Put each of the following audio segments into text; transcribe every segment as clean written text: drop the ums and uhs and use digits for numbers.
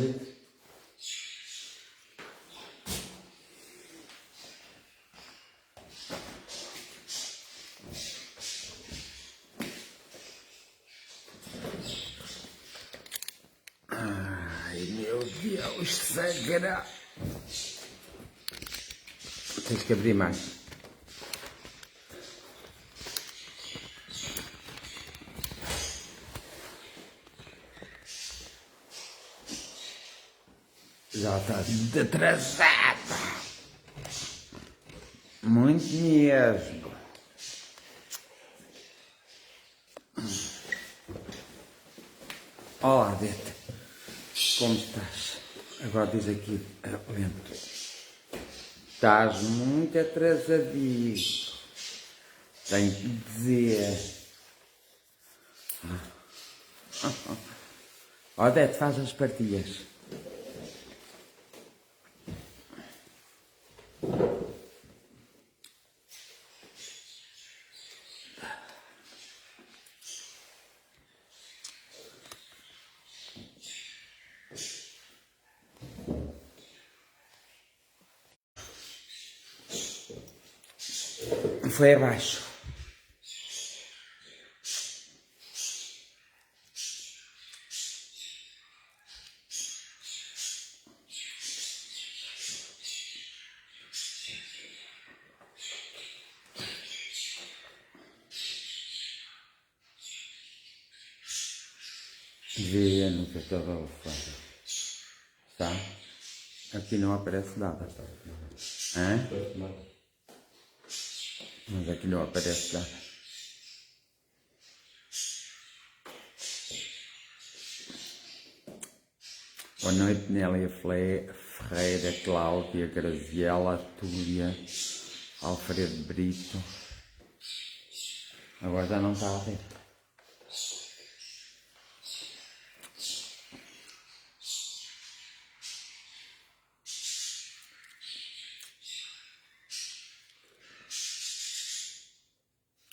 azeite. Ai, meu Deus sagrado. Tens que abrir mais. Já está tudo atrasado. Muito mesmo. Olá, Dete. Como estás? Agora diz aqui, lento. Estás muito atrasadinho. Tenho que dizer. Odete, faz as partidas. Foi abaixo. Vê no que eu estava a fazer. Tá? Aqui não aparece nada. Hã? Mas aqui não aparece nada. Boa noite, Nélia Ferreira, Cláudia, Graziela, Túlia, Alfredo Brito. Agora já não está a ver.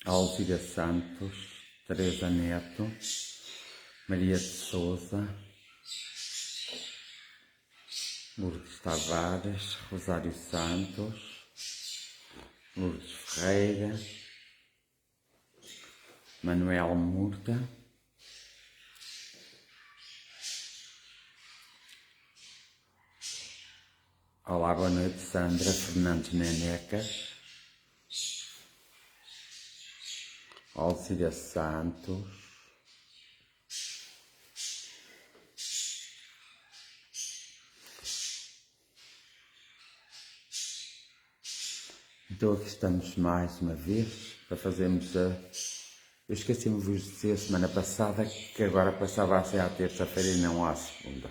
Alzira Santos, Teresa Neto, Maria de Souza, Lourdes Tavares, Rosário Santos, Lourdes Ferreira, Manuel Murta, olá, boa noite, Sandra Fernandes Nenecas, Alcida Santos, então aqui estamos mais uma vez para fazermos a... Eu esqueci-me de vos dizer semana passada que agora passava a ser à terça-feira e não à segunda.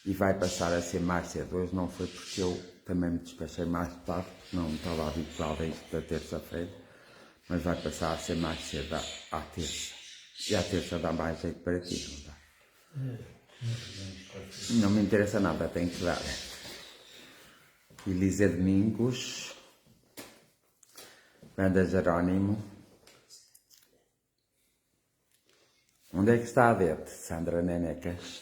E vai passar a ser mais cedo. Hoje não foi porque eu também me despachei mais tarde, porque não estava habituado a isto da terça-feira. Mas vai passar a ser mais cedo à terça. E à terça dá mais jeito para ti, não dá? Não me interessa nada, tenho que dar. Elisa Domingos, Banda Jerónimo. Onde é que está a Dete, Sandra Nenecas?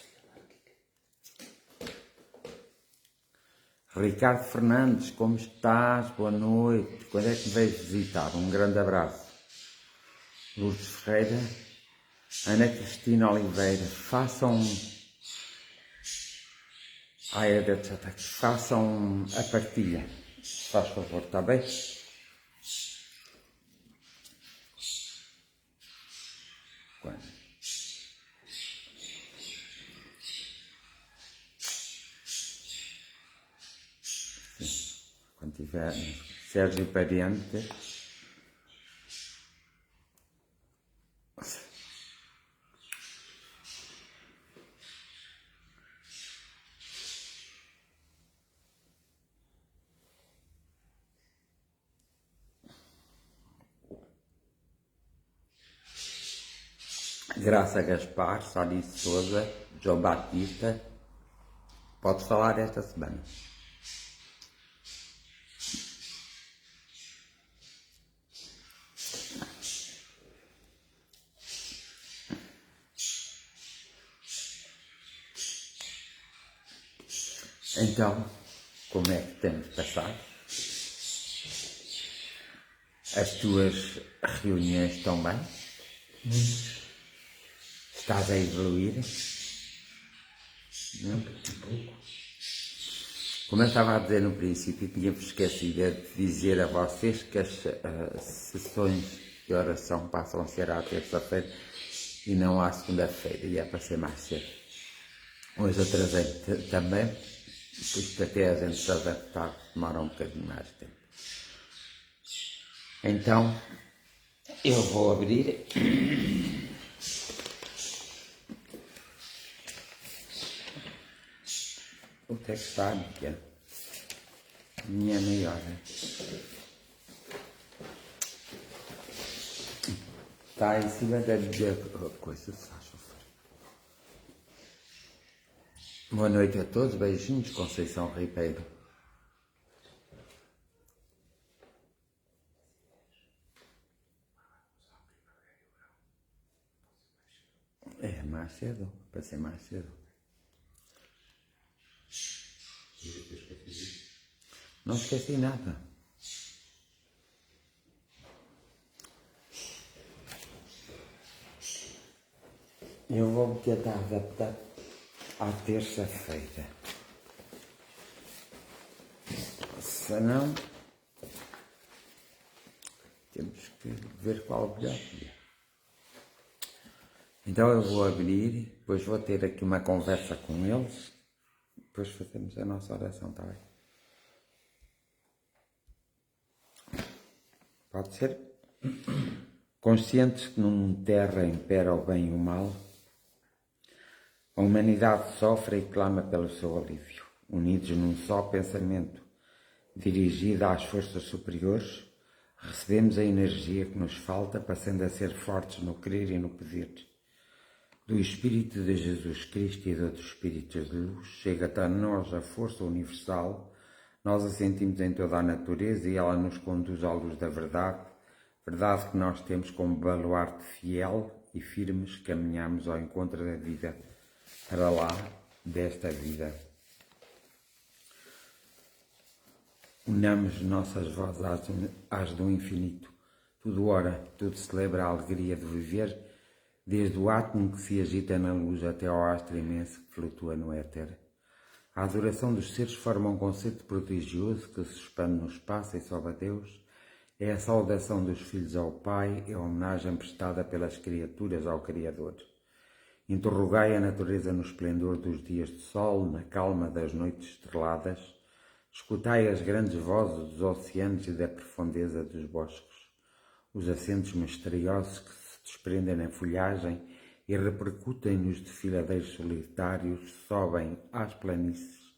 Ricardo Fernandes, como estás? Boa noite. Quando é que me vais visitar? Um grande abraço. Lourdes Ferreira, Ana Cristina Oliveira, façam... Ai, a Dete já está aqui. Façam a partilha. Faz favor, está bem? Quando? Quando tiver Sérgio Pariente. Graça Gaspar, Sónia Souza, João Batista. Pode falar esta semana. Então, como é que temos passado? As tuas reuniões estão bem? Estás a evoluir? Não? Um pouco. Como eu estava a dizer no princípio, tinha-vos esquecido de dizer a vocês que as sessões de oração passam a ser à terça-feira e não à segunda-feira, e é para ser mais cedo. Hoje atrasei também, porque até a gente se adaptar demora um bocadinho mais de tempo. Então, eu vou abrir. O que é que está, Miquel? Minha maior. Está em cima da minha coisa, se faz favor. Boa noite a todos, beijinhos, Conceição Ribeiro. É mais cedo, para ser mais cedo. Não esqueci nada. Eu vou tentar adaptar à terça-feira. Se não, temos que ver qual o melhor dia. Então eu vou abrir, depois vou ter aqui uma conversa com eles, depois fazemos a nossa oração, está bem? Pode ser? Conscientes que no mundo terra impera o bem e o mal, a humanidade sofre e clama pelo seu alívio. Unidos num só pensamento, dirigido às forças superiores, recebemos a energia que nos falta, passando a ser fortes no querer e no pedir. Do Espírito de Jesus Cristo e de outros Espíritos de luz, chega até nós a força universal, nós a sentimos em toda a natureza e ela nos conduz à luz da verdade, verdade que nós temos como baluarte fiel e firmes, caminhamos ao encontro da vida, para lá desta vida. Unamos nossas vozes às do infinito. Tudo ora, tudo celebra a alegria de viver, desde o átomo que se agita na luz até ao astro imenso que flutua no éter. A adoração dos seres forma um conceito prodigioso que se expande no espaço e sobe a Deus. É a saudação dos filhos ao Pai, é a homenagem prestada pelas criaturas ao Criador. Interrogai a natureza no esplendor dos dias de sol, na calma das noites estreladas. Escutai as grandes vozes dos oceanos e da profundeza dos bosques. Os acentos misteriosos que se desprendem na folhagem e repercutem nos desfiladeiros solitários, sobem às planícies,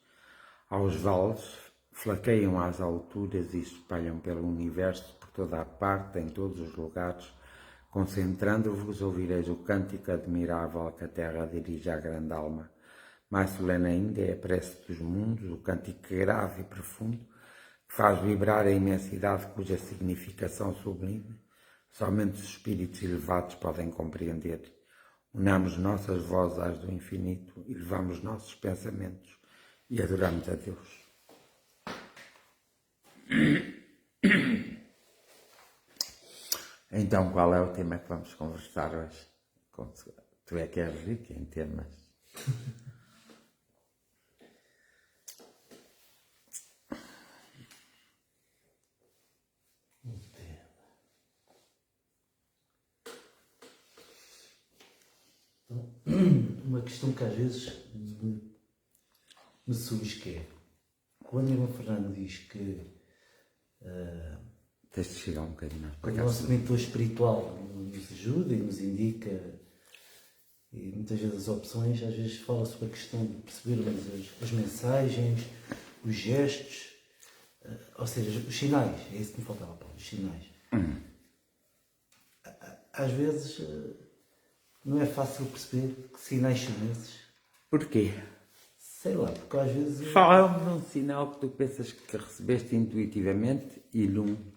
aos vales, flaqueiam às alturas e se espalham pelo universo, por toda a parte, em todos os lugares. Concentrando-vos, ouvireis o cântico admirável que a terra dirige à grande alma. Mais solene ainda é a prece dos mundos, o cântico grave e profundo, que faz vibrar a imensidade cuja significação sublime somente os espíritos elevados podem compreender. Unamos nossas vozes às do infinito, elevamos nossos pensamentos e adoramos a Deus. Então, qual é o tema que vamos conversar hoje? Tu é que és rico em temas. Uma questão que às vezes me surge que é, quando o Irmão Fernando diz que Tens de chegar um bocadinho mais para o cá. nosso mentor espiritual nos ajuda e nos indica, e muitas vezes as opções, às vezes fala sobre a questão de percebermos as mensagens, os gestos, ou seja, os sinais, é isso que me faltava, Paulo, os sinais. Às vezes não é fácil perceber que sinais são esses. Porquê? Sei lá, porque às vezes... Fala-me num sinal que tu pensas que recebeste intuitivamente e num...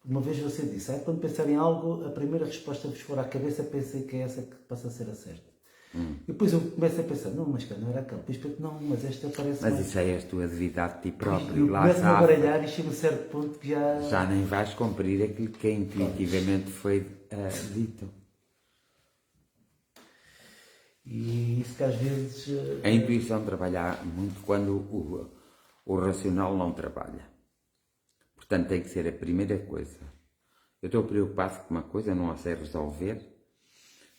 Uma vez você disse, quando pensar em algo, a primeira resposta que vos for à cabeça, pensei que é essa que passa a ser a certa. E depois eu começo a pensar, não, mas cara, não era aquele. Depois penso, não, mas esta parece Mas mais. isso aí é a tua devidade de ti E próprio. eu E lá começo-me a está. baralhar e chego a um certo ponto que já. Já nem vais cumprir aquilo que intuitivamente foi dito. E isso que às vezes. A intuição trabalha muito quando o racional não trabalha. Portanto, tem que ser a primeira coisa. Eu estou preocupado com uma coisa, não a sei resolver,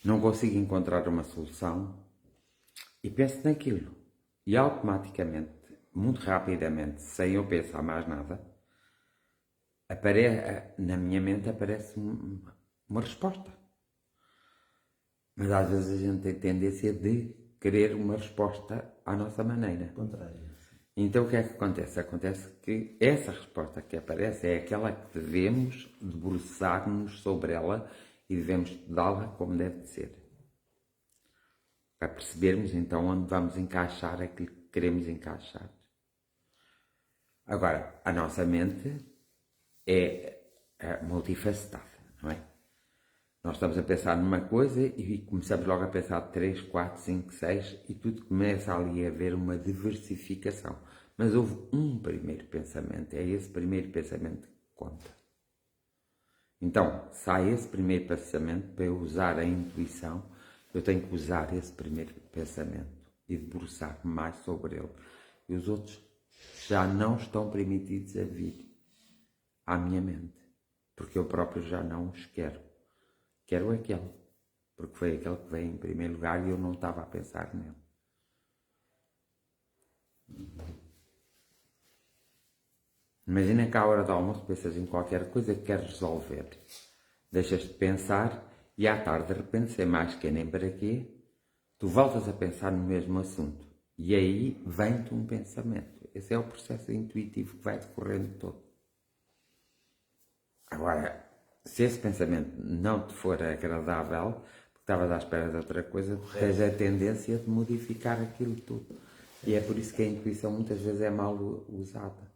não consigo encontrar uma solução e penso naquilo. E automaticamente, muito rapidamente, sem eu pensar mais nada, na minha mente aparece uma resposta. Mas às vezes a gente tem tendência de querer uma resposta à nossa maneira. Contrário. Então o que é que acontece? Acontece que essa resposta que aparece é aquela que devemos debruçar-nos sobre ela e devemos estudá-la como deve de ser. Para percebermos então onde vamos encaixar aquilo que queremos encaixar. Agora, a nossa mente é multifacetada, não é? Nós estamos a pensar numa coisa e começamos logo a pensar 3, 4, 5, 6 e tudo começa ali a haver uma diversificação. Mas houve um primeiro pensamento, é esse primeiro pensamento que conta. Então, sai esse primeiro pensamento para eu usar a intuição, eu tenho que usar esse primeiro pensamento e debruçar mais sobre ele. E os outros já não estão permitidos a vir à minha mente, porque eu próprio já não os quero. Quero aquele, porque foi aquele que veio em primeiro lugar e eu não estava a pensar nele. Imagina que à hora do almoço pensas em qualquer coisa que queres resolver. Deixas de pensar e à tarde, de repente, sem mais que nem para quê, tu voltas a pensar no mesmo assunto. E aí vem-te um pensamento. Esse é o processo intuitivo que vai decorrendo todo. Agora, se esse pensamento não te for agradável, porque estavas à espera de outra coisa, tens a tendência de modificar aquilo tudo. E é por isso que a intuição muitas vezes é mal usada.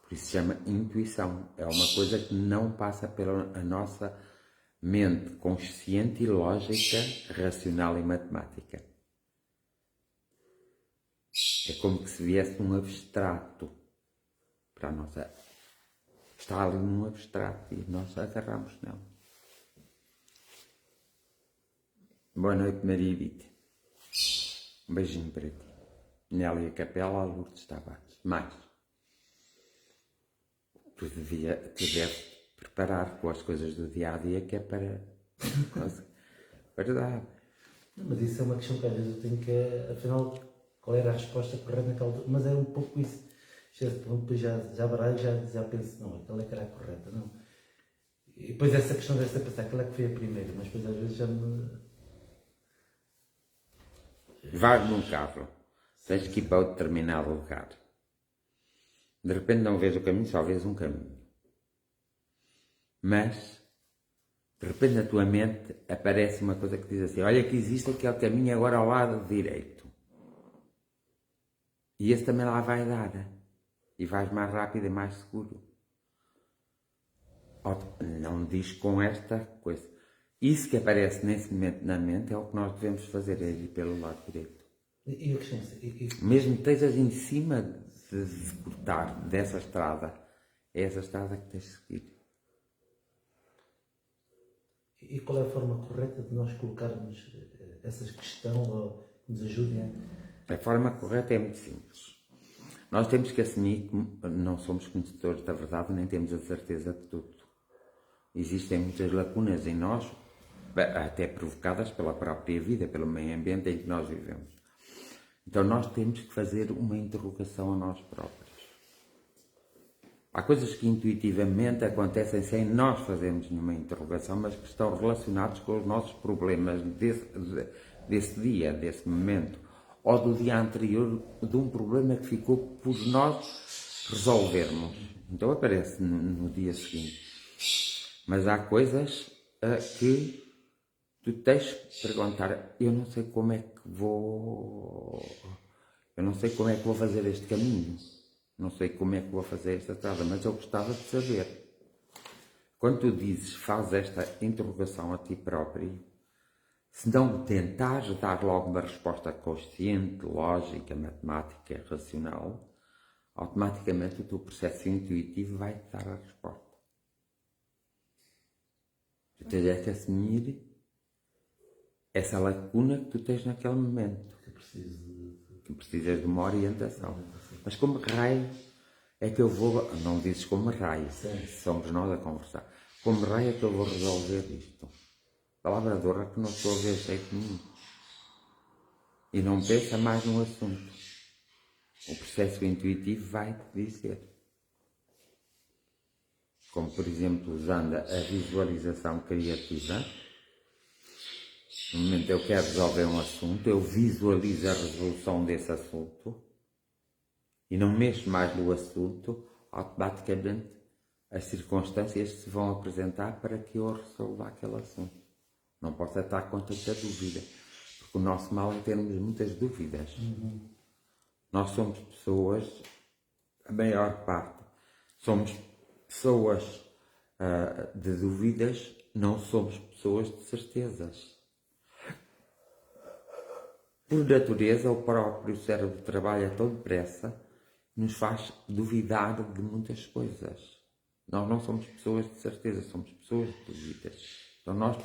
Por isso se chama intuição. É uma coisa que não passa pela nossa mente consciente e lógica, racional e matemática. É como que se viesse um abstrato para a nossa... Está ali num abstrato e nós agarramos nele. Boa noite, Maria Edith. Um beijinho para ti. Nélia Capela, Lourdes Tavares. Mais. Tu deves preparar com as coisas do dia a dia que é para dar. Não, mas isso é uma questão que às vezes eu tenho que, afinal, qual era a resposta correta naquela. Mas é um pouco isso. Depois já baralho, já penso, não, aquela é que era a correta, não. E depois essa questão dessa pensar, aquela é que foi a primeira, mas depois às vezes já me. Vais num carro, tens que ir para um determinado lugar. De repente não vês o caminho, só vês um caminho. Mas, de repente na tua mente aparece uma coisa que diz assim, olha que existe aquele caminho agora ao lado direito. E esse também lá vai dar. E vais mais rápido e mais seguro. Não diz com esta coisa. Isso que aparece nesse momento na mente é o que nós devemos fazer, é ir pelo lado direito. E a questão Mesmo que estejas em cima de cortar dessa estrada, é essa estrada que tens de seguir. E qual é a forma correta de nós colocarmos essa questão ou que nos ajudem A forma correta é muito simples. Nós temos que assumir que não somos conhecedores da verdade, nem temos a certeza de tudo. Existem muitas lacunas em nós, até provocadas pela própria vida, pelo meio ambiente em que nós vivemos. Então nós temos que fazer uma interrogação a nós próprios. Há coisas que intuitivamente acontecem sem nós fazermos nenhuma interrogação, mas que estão relacionados com os nossos problemas desse dia, desse momento, ou do dia anterior, de um problema que ficou por nós resolvermos. Então aparece no dia seguinte. Mas há coisas que tu tens que perguntar, eu não sei como é que vou fazer este caminho, não sei como é que vou fazer esta estrada, mas eu gostava de saber. Quando tu dizes, faz esta interrogação a ti próprio, Se não tentares dar logo uma resposta consciente, lógica, matemática, racional, automaticamente o teu processo intuitivo vai te dar a resposta. Tu tens é que assumir essa lacuna que tu tens naquele momento. Que precisas de uma orientação. Mas como raio é que eu vou... Não dizes como raio, somos nós a conversar. Como raio é que eu vou resolver isto? Palavra de honra que não estou a ver jeito nenhum. E não pensa mais no assunto. O processo intuitivo vai-te dizer. Como, por exemplo, usando a visualização criativa. No momento eu quero resolver um assunto, eu visualizo a resolução desse assunto e não mexo mais no assunto, automaticamente as circunstâncias se vão apresentar para que eu resolva aquele assunto. Não posso estar com tanta dúvida, porque o nosso mal é termos muitas dúvidas. Nós somos pessoas, a maior parte, somos pessoas de dúvidas, não somos pessoas de certezas. Por natureza, o próprio cérebro trabalha tão depressa, nos faz duvidar de muitas coisas. Nós não somos pessoas de certeza, somos pessoas de dúvidas. Então nós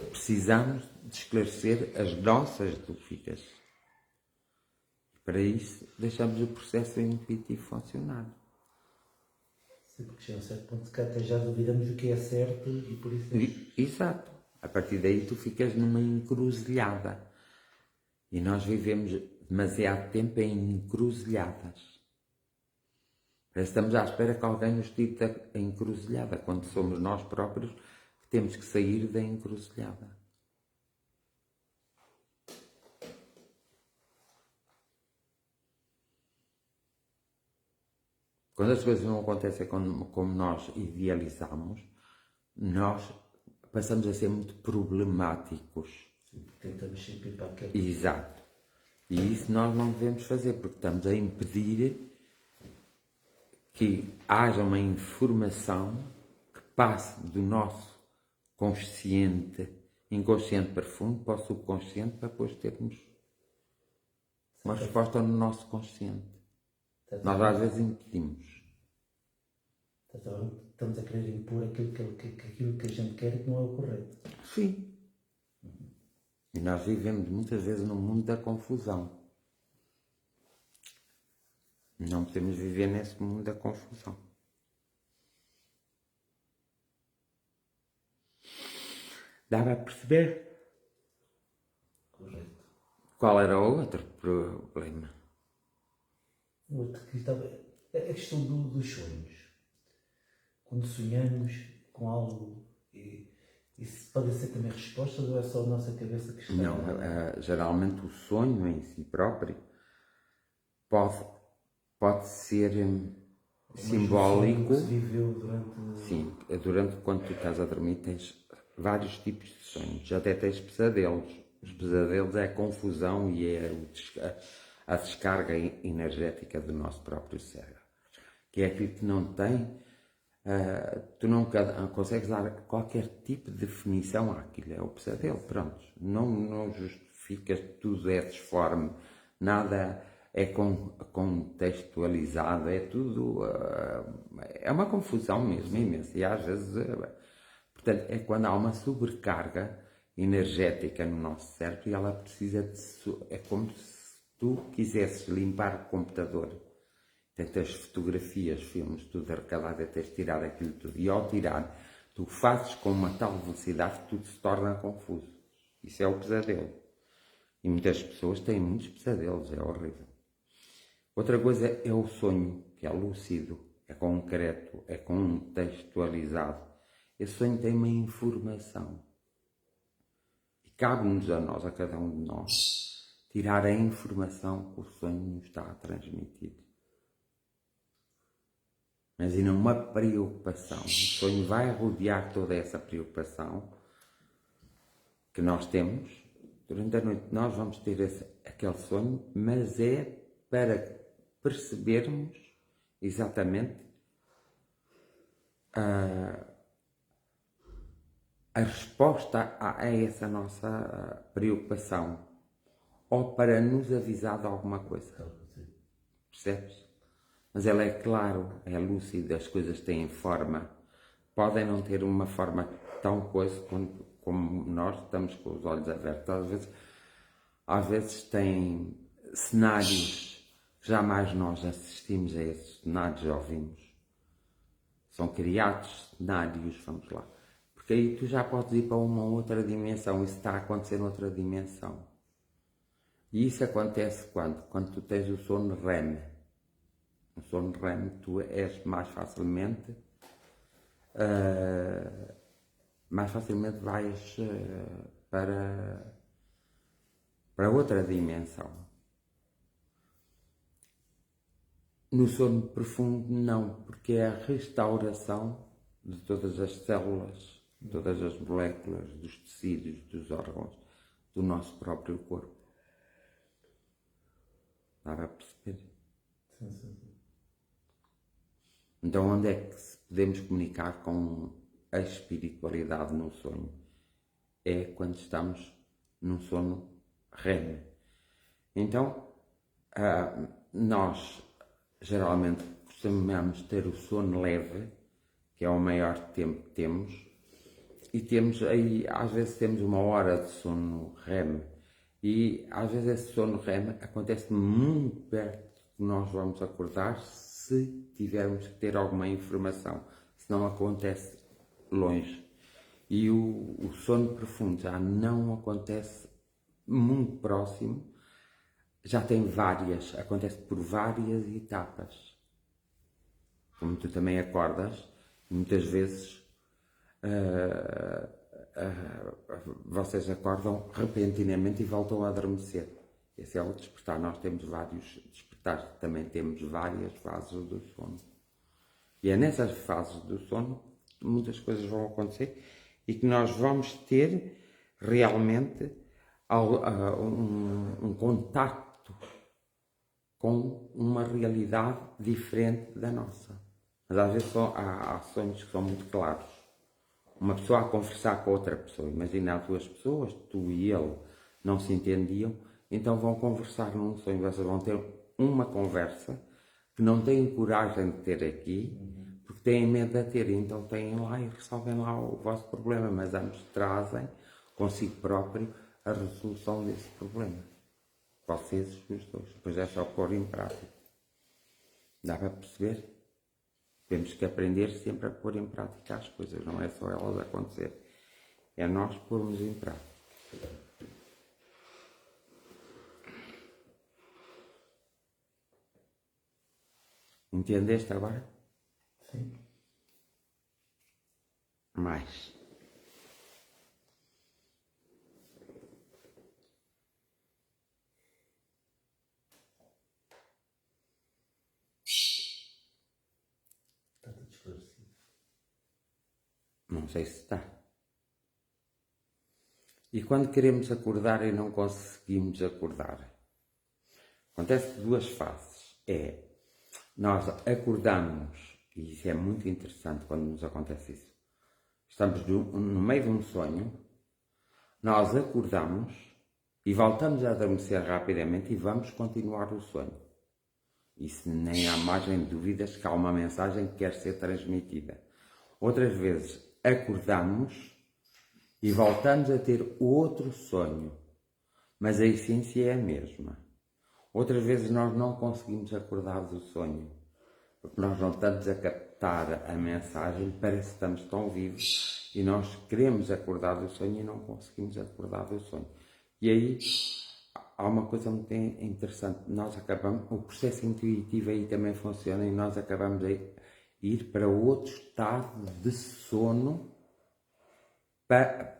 precisamos de esclarecer as nossas dúvidas. Para isso, deixamos o processo intuitivo funcionar. Sim, porque chega a um certo ponto que até já duvidamos do que é certo e por isso... Exato. A partir daí tu ficas numa encruzilhada. E nós vivemos demasiado tempo em encruzilhadas. Parece que estamos à espera que alguém nos tire da encruzilhada, quando somos nós próprios que temos que sair da encruzilhada. Quando as coisas não acontecem como nós idealizamos, nós passamos a ser muito problemáticos. Tentamos sempre ir para aquele... Exato. E isso nós não devemos fazer, porque estamos a impedir que haja uma informação que passe do nosso consciente, inconsciente profundo, para o subconsciente, para depois termos uma resposta no nosso consciente. Nós às vezes impedimos. Estamos a querer impor aquilo que a gente quer e que não é o correto. Sim. E nós vivemos muitas vezes num mundo da confusão. Não podemos viver nesse mundo da confusão. Dá para perceber? Correto. Qual era o outro problema? O outro que estava... A questão dos sonhos. Quando sonhamos com algo, isso pode ser também respostas ou é só a nossa cabeça que está... Não, geralmente o sonho em si próprio pode ser simbólico. Que se viveu durante... Sim, durante quando tu estás a dormir tens vários tipos de sonhos, até tens pesadelos. Os pesadelos é a confusão e é a descarga energética do nosso próprio cérebro, que é aquilo que não tem... tu nunca consegues dar qualquer tipo de definição àquilo, é o pesadelo, pronto. Não justificas, tudo é disforme, nada é contextualizado, é tudo... é uma confusão mesmo, imensa. E às vezes... portanto, é quando há uma sobrecarga energética no nosso cérebro e ela precisa de... É como se tu quisesses limpar o computador. Tantas fotografias, filmes, tudo arrecadado, até tirar aquilo tudo. E ao tirar, tu fazes com uma tal velocidade que tudo se torna confuso. Isso é o pesadelo. E muitas pessoas têm muitos pesadelos, é horrível. Outra coisa é o sonho, que é lúcido, é concreto, é contextualizado. Esse sonho tem uma informação. E cabe-nos a nós, a cada um de nós, tirar a informação que o sonho nos está a transmitir. Mas e não uma preocupação. O sonho vai rodear toda essa preocupação que nós temos. Durante a noite nós vamos ter aquele sonho, mas é para percebermos exatamente a resposta a essa nossa preocupação, ou para nos avisar de alguma coisa. Percebes? Mas ela é claro, é lúcida, as coisas têm forma. Podem não ter uma forma tão coisa como nós estamos com os olhos abertos. Às vezes tem cenários que jamais nós assistimos a esses cenários, já ouvimos. São criados cenários, vamos lá. Porque aí tu já podes ir para uma outra dimensão, isso está a acontecer noutra dimensão. E isso acontece quando? Quando tu tens o sono REM. No sono REM tu és mais facilmente vais para outra dimensão. No sono profundo não, porque é a restauração de todas as células, todas as moléculas, dos tecidos, dos órgãos, do nosso próprio corpo. Dá a perceber? Sim. Então onde é que podemos comunicar com a espiritualidade no sonho? É quando estamos num sono REM. Então, nós geralmente costumamos ter o sono leve, que é o maior tempo que temos, e temos aí, às vezes temos 1 hora de sono REM, e às vezes esse sono REM acontece muito perto que nós vamos acordar, se tivermos que ter alguma informação, se não acontece longe. E o sono profundo já não acontece muito próximo, já tem acontece por várias etapas. Como tu também acordas, muitas vezes vocês acordam repentinamente e voltam a adormecer. Esse é o despertar. Nós temos vários despertares, também temos várias fases do sono. E é nessas fases do sono que muitas coisas vão acontecer e que nós vamos ter realmente um contacto com uma realidade diferente da nossa. Mas às vezes há sonhos que são muito claros. Uma pessoa a conversar com outra pessoa. Imagina as 2 pessoas, tu e ele, não se entendiam, então vão conversar num sonho. Vocês vão ter uma conversa que não têm coragem de ter aqui, porque têm medo de ter. Então têm lá e resolvem lá o vosso problema, mas ambos trazem consigo próprio a resolução desse problema. Vocês, os 2. Depois é só pôr em prática. Dá para perceber? Temos que aprender sempre a pôr em prática as coisas, não é só elas acontecer. É nós pormos em prática. Entendeste agora? Sim. Mais. Está tudo esclarecido. Não sei se está. E quando queremos acordar e não conseguimos acordar? Acontece 2 fases. Nós acordamos, e isso é muito interessante quando nos acontece isso. Estamos no meio de um sonho, nós acordamos e voltamos a adormecer rapidamente e vamos continuar o sonho. Isso nem há margem de dúvidas que há uma mensagem que quer ser transmitida. Outras vezes acordamos e voltamos a ter outro sonho, mas a essência é a mesma. Outras vezes nós não conseguimos acordar do sonho, porque nós não estamos a captar a mensagem, parece que estamos tão vivos e nós queremos acordar do sonho e não conseguimos acordar do sonho. E aí há uma coisa muito interessante, nós acabamos, o processo intuitivo aí também funciona e nós acabamos a ir para outro estado de sono,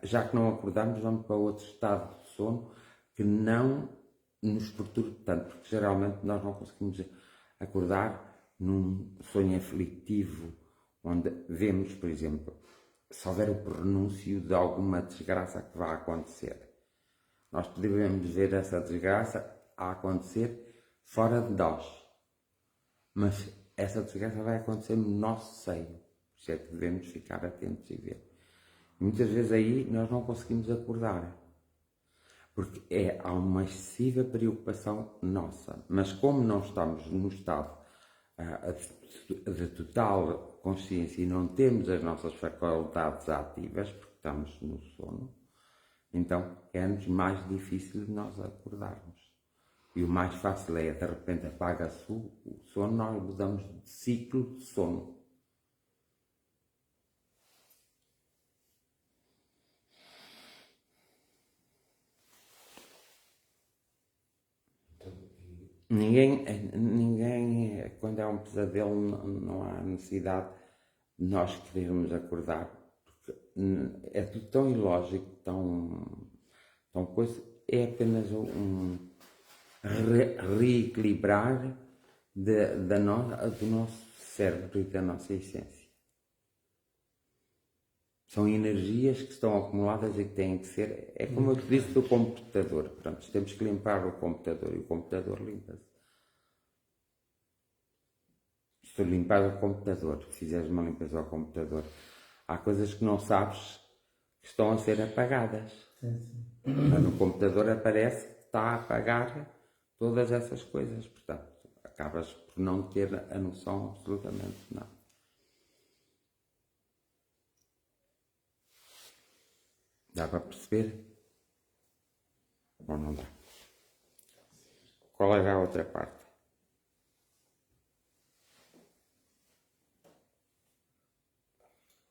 já que não acordamos, vamos para outro estado de sono que não nos perturbe tanto, porque geralmente nós não conseguimos acordar num sonho aflitivo, onde vemos, por exemplo, se houver o pronúncio de alguma desgraça que vai acontecer. Nós podemos ver essa desgraça a acontecer fora de nós, mas essa desgraça vai acontecer no nosso seio, por isso é que devemos ficar atentos e ver. E muitas vezes aí nós não conseguimos acordar. Porque há uma excessiva preocupação nossa. Mas como não estamos no estado de total consciência e não temos as nossas faculdades ativas, porque estamos no sono, então é-nos mais difícil de nós acordarmos. E o mais fácil é, de repente, apaga-se o sono, nós mudamos de ciclo de sono. Ninguém, quando é um pesadelo, não há necessidade de nós querermos acordar, porque é tudo tão ilógico, tão coisa, é apenas reequilibrar do nosso cérebro e da nossa essência. São energias que estão acumuladas e que têm que ser. É como eu te disse do computador. Pronto, temos que limpar o computador e o computador limpa-se. Se tu limpares o computador, fizeres uma limpeza ao computador, há coisas que não sabes que estão a ser apagadas. Mas no computador aparece que está a apagar todas essas coisas. Portanto, acabas por não ter a noção absolutamente de nada. Dá para perceber? Ou não dá? Qual era a outra parte?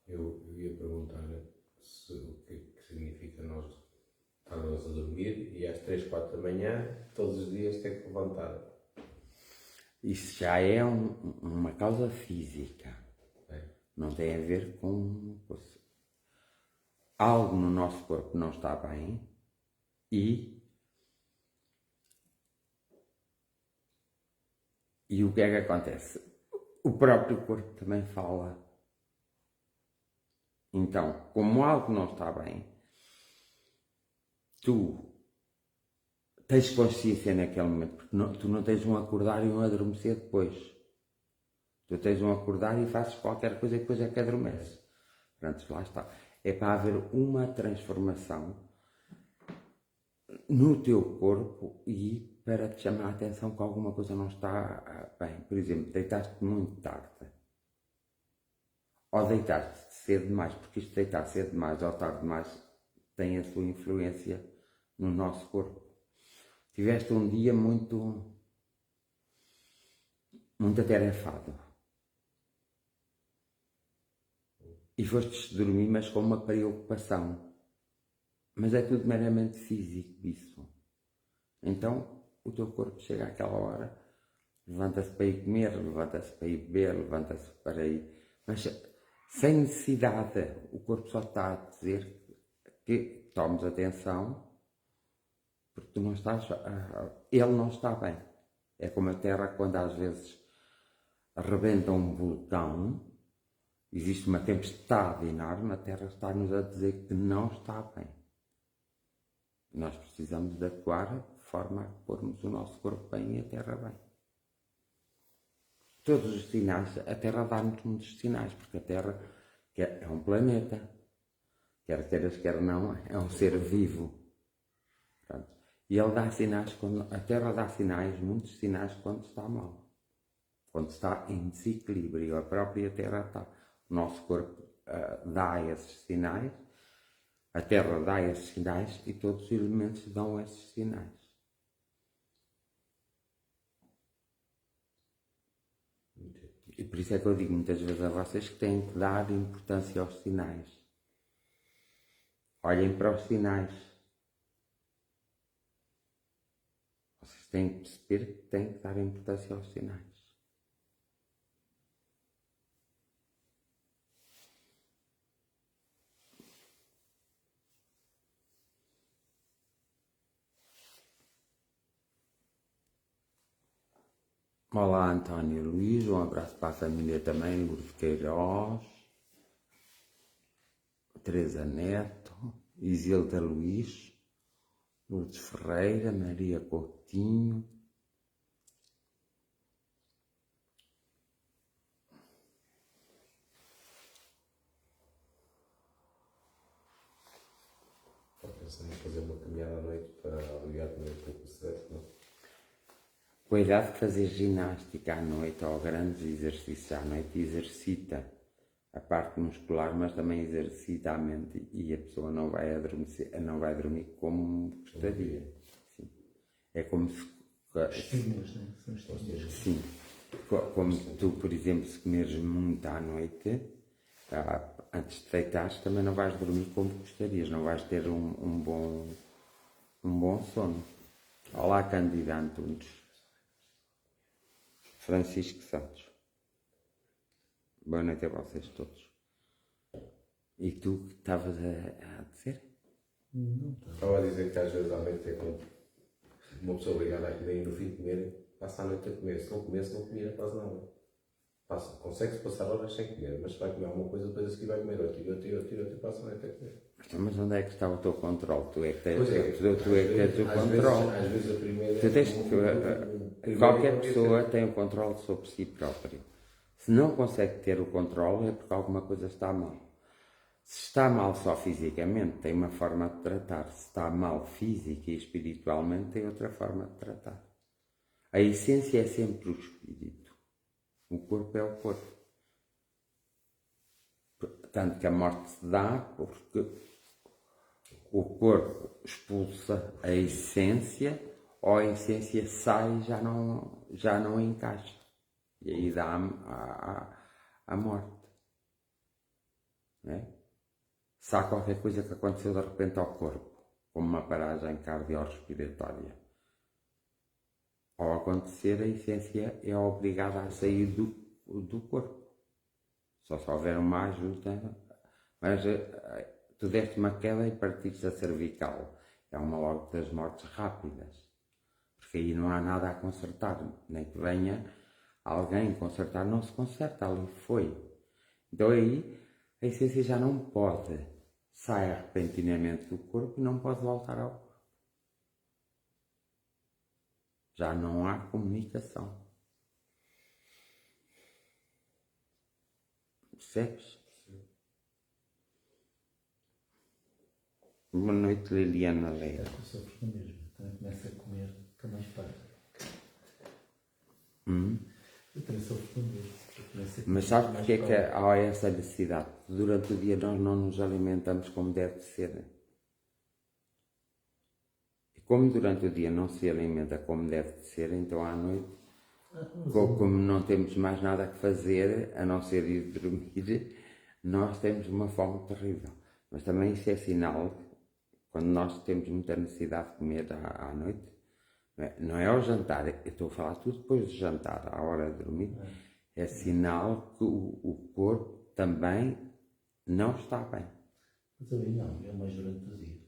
Eu ia perguntar o que é que significa nós estarmos a dormir e às 3, 4 da manhã, todos os dias, ter que levantar. Isso já é uma causa física. É. Não tem a ver com algo no nosso corpo não está bem e o que é que acontece? O próprio corpo também fala. Então, como algo não está bem, tu tens consciência naquele momento, porque tu não tens um acordar e um adormecer depois. Tu tens um acordar e fazes qualquer coisa e depois é que adormeces. Pronto, lá está. É para haver uma transformação no teu corpo e para te chamar a atenção que alguma coisa não está bem. Por exemplo, deitaste muito tarde. Ou deitaste cedo demais, porque isto de deitar cedo demais ou tarde demais tem a sua influência no nosso corpo. Tiveste um dia muito atarefado. E foste dormir, mas com uma preocupação. Mas é tudo meramente físico isso. Então, o teu corpo chega àquela hora, levanta-se para ir comer, levanta-se para ir beber, levanta-se para ir... Mas sem necessidade, o corpo só está a dizer que tomes atenção, porque tu não estás... ele não está bem. É como a Terra quando às vezes arrebenta um vulcão, existe uma tempestade enorme, a Terra está-nos a dizer que não está bem. Nós precisamos de atuar de forma a pormos o nosso corpo bem e a Terra bem. Todos os sinais, a Terra dá-nos muitos sinais, porque a Terra é um planeta, quer queiras, quer não, é um ser vivo. Pronto. E ele dá sinais, a Terra dá sinais, muitos sinais, quando está mal. Quando está em desequilíbrio, a própria Terra está. O nosso corpo dá esses sinais, a Terra dá esses sinais e todos os elementos dão esses sinais. E por isso é que eu digo muitas vezes a vocês que têm que dar importância aos sinais. Olhem para os sinais. Vocês têm que perceber que têm que dar importância aos sinais. Olá, António Luís, um abraço para a família também, Lourdes Queiroz, Teresa Neto, Isilda Luís, Lourdes Ferreira, Maria Coutinho. caminhada à noite para aliviar também um pouco o stress, não? Cuidado de fazer ginástica à noite ou grandes exercícios à noite, exercita a parte muscular, mas também exercita a mente e a pessoa não vai adormecer, não vai dormir como gostaria. Sim. É como se. Estímulos, né? São estímulos. Sim. Como tu, por exemplo, se comeres muito à noite, antes de deitares, também não vais dormir como gostarias, não vais ter um bom sono. Olá, Cândida Antunes. Francisco Santos. Boa noite a vocês todos. E tu que estavas a dizer? Não está. Estava a dizer que às vezes à noite é como uma pessoa obrigada a comer e no fim de comer, passa a noite a comer. Se não comia quase nada. Consegue-se passar horas sem comer, mas se vai comer alguma coisa, depois a seguir vai comer outro, passa a noite a comer. Mas onde é que está o teu controle? Tu é que tens, Pois é, tu é que tens o controle. Às vezes a primeira. Tu tens, qualquer pessoa tem o controle sobre si próprio. Se não consegue ter o controle é porque alguma coisa está mal. Se está mal só fisicamente, tem uma forma de tratar. Se está mal física e espiritualmente, tem outra forma de tratar. A essência é sempre o espírito. O corpo é o corpo. Tanto que a morte se dá porque o corpo expulsa a essência ou a essência sai e já não encaixa. E aí dá a morte. Não é? Se há qualquer coisa que aconteceu de repente ao corpo, como uma paragem cardiorrespiratória, ao acontecer, a essência é obrigada a sair do corpo. Só se houver uma ajuda. Mas tu deste uma queda e partiste a cervical. É uma logo das mortes rápidas. Porque aí não há nada a consertar. Nem que venha alguém consertar, não se conserta. Ali foi. Então aí a essência já não pode. Sai repentinamente do corpo e não pode voltar ao corpo. Já não há comunicação. Percebes? Boa noite, Liliana Leia. Eu sofro com o mesmo. Também começo a comer, fica mais fácil. Eu também sofro com o mesmo. Mas sabes porque é que há essa necessidade? Durante o dia nós não nos alimentamos como deve ser. E como durante o dia não se alimenta como deve ser, então à noite, como não temos mais nada que fazer, a não ser ir dormir, nós temos uma fome terrível. Mas também isso é sinal, quando nós temos muita necessidade de comer à noite, não é ao jantar, eu estou a falar tudo depois de jantar, à hora de dormir, é sinal que o corpo também não está bem. Mas eu não, é mais durante o dia.